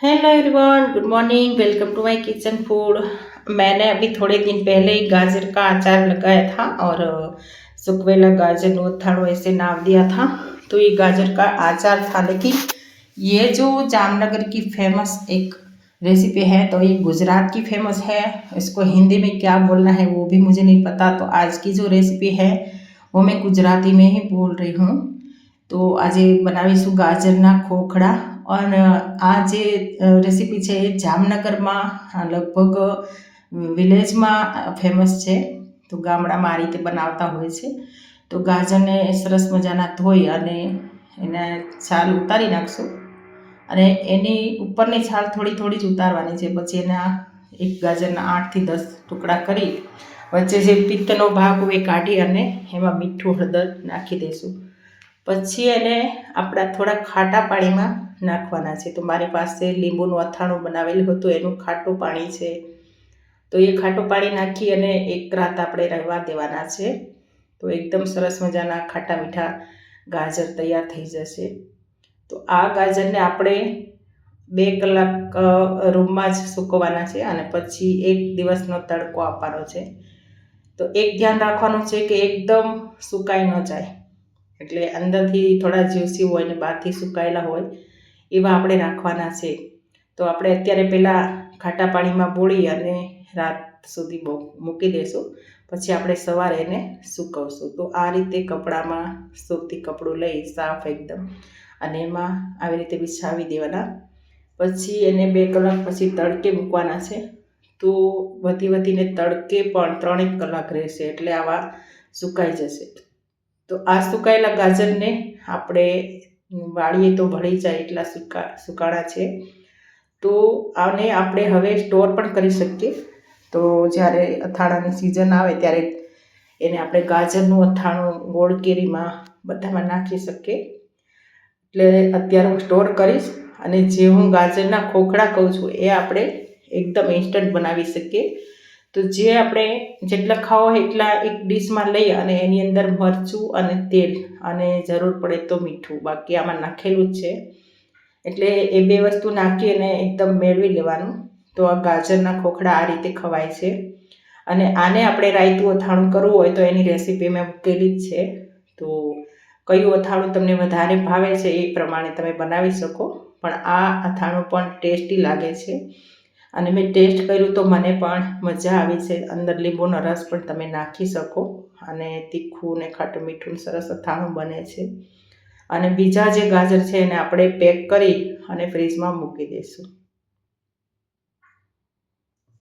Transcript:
Hello everyone, good morning. Welcome to my kitchen food. मैंने अभी थोड़े दिन पहले ही गाजर का अचार लगाया था और सुकवेला गाजर नोथाड़ो ऐसे नाम दिया था। तो ये गाजर का अचार था, लेकिन ये जो जामनगर की फेमस एक रेसिपी है, तो ये गुजरात की फेमस है। इसको हिंदी में क्या बोलना है वो भी मुझे नहीं पता। तो आज की जो रेसिपी है वो मैं गुजराती में ही बोल रही हूँ। તો આજે બનાવીશું ગાજરના ખોખડા અને આ જે રેસીપી છે એ જામનગરમાં લગભગ વિલેજમાં ફેમસ છે। તો ગામડામાં આ રીતે બનાવતા હોય છે। તો ગાજરને સરસ મજાના ધોઈ અને એને છાલ ઉતારી નાખશું અને એની ઉપરની છાલ થોડી થોડી જ ઉતારવાની છે। પછી એના એક ગાજરના 8 થી 10 ટુકડા કરી વચ્ચે જે પિત્તનો ભાગ હોય એ કાઢી અને એમાં મીઠું હળદર નાખી દઈશું। પછી એને આપણા થોડા ખાટા પાણીમાં નાખવાના છે। તો મારી પાસે લીંબુનું અથાણું બનાવેલું હતું, એનું ખાટું પાણી છે। તો એ ખાટું પાણી નાખી અને એક રાત આપણે રહેવા દેવાના છે। તો એકદમ સરસ મજાના ખાટા મીઠા ગાજર તૈયાર થઈ જશે। તો આ ગાજરને આપણે 2 કલાક રૂમમાં જ સૂકવવાના છે અને પછી 1 દિવસનો તડકો આપવાનો છે। તો એક ધ્યાન રાખવાનું છે કે એકદમ સુકાઈ ન જાય, એટલે અંદરથી થોડા જ્યુસી હોય ને બહારથી સુકાયેલા હોય એવા આપણે રાખવાના છે। તો આપણે અત્યારે પહેલાં ખાટા પાણીમાં બોળી અને રાત સુધી મૂકી દઈશું, પછી આપણે સવારે એને સૂકવશું। તો આ રીતે કપડામાં સૂતી કપડું લઈ સાફ એકદમ અને એમાં આવી રીતે બિછાવી દેવાના। પછી એને 2 કલાક પછી તડકે મૂકવાના છે। તો વધીને તડકે પણ 3 કલાક રહેશે, એટલે આવા સુકાઈ જશે। તો આ સુકાયેલા ગાજરને આપણે વાળીએ તો ભળી જાય એટલા સુકાળા છે। તો આને આપણે હવે સ્ટોર પણ કરી શકીએ। તો જ્યારે અથાણાની સિઝન આવે ત્યારે એને આપણે ગાજરનું અથાણું ગોળ કેરીમાં બધામાં નાખી શકીએ। એટલે અત્યારે હું સ્ટોર કરીશ અને જે હું ગાજરના ખોખડા કહું છું એ આપણે એકદમ ઇન્સ્ટન્ટ બનાવી શકીએ। તો જે આપણે જેટલા ખાવા હોય એટલા એક ડીશમાં લઈ અને એની અંદર મરચું અને તેલ અને જરૂર પડે તો મીઠું, બાકી આમાં નાખેલું જ છે, એટલે એ 2 વસ્તુ નાખી અને એકદમ મેળવી લેવાનું। તો આ ગાજરના ખોખડા આ રીતે ખવાય છે। અને આને આપણે રાયતું અથાણું કરવું હોય તો એની રેસીપી મેં મૂકેલી જ છે। તો કયું અથાણું તમને વધારે ભાવે છે એ પ્રમાણે તમે બનાવી શકો, પણ આ અથાણું પણ ટેસ્ટી લાગે છે અને મેં ટેસ્ટ કર્યું તો મને પણ મજા આવી છે। અંદર લીંબુનો રસ પણ તમે નાખી શકો અને તીખું ને ખાટું મીઠું સરસ અથાણું બને છે। અને બીજા જે ગાજર છે એને આપણે પેક કરી અને ફ્રીજમાં મૂકી દઈશું।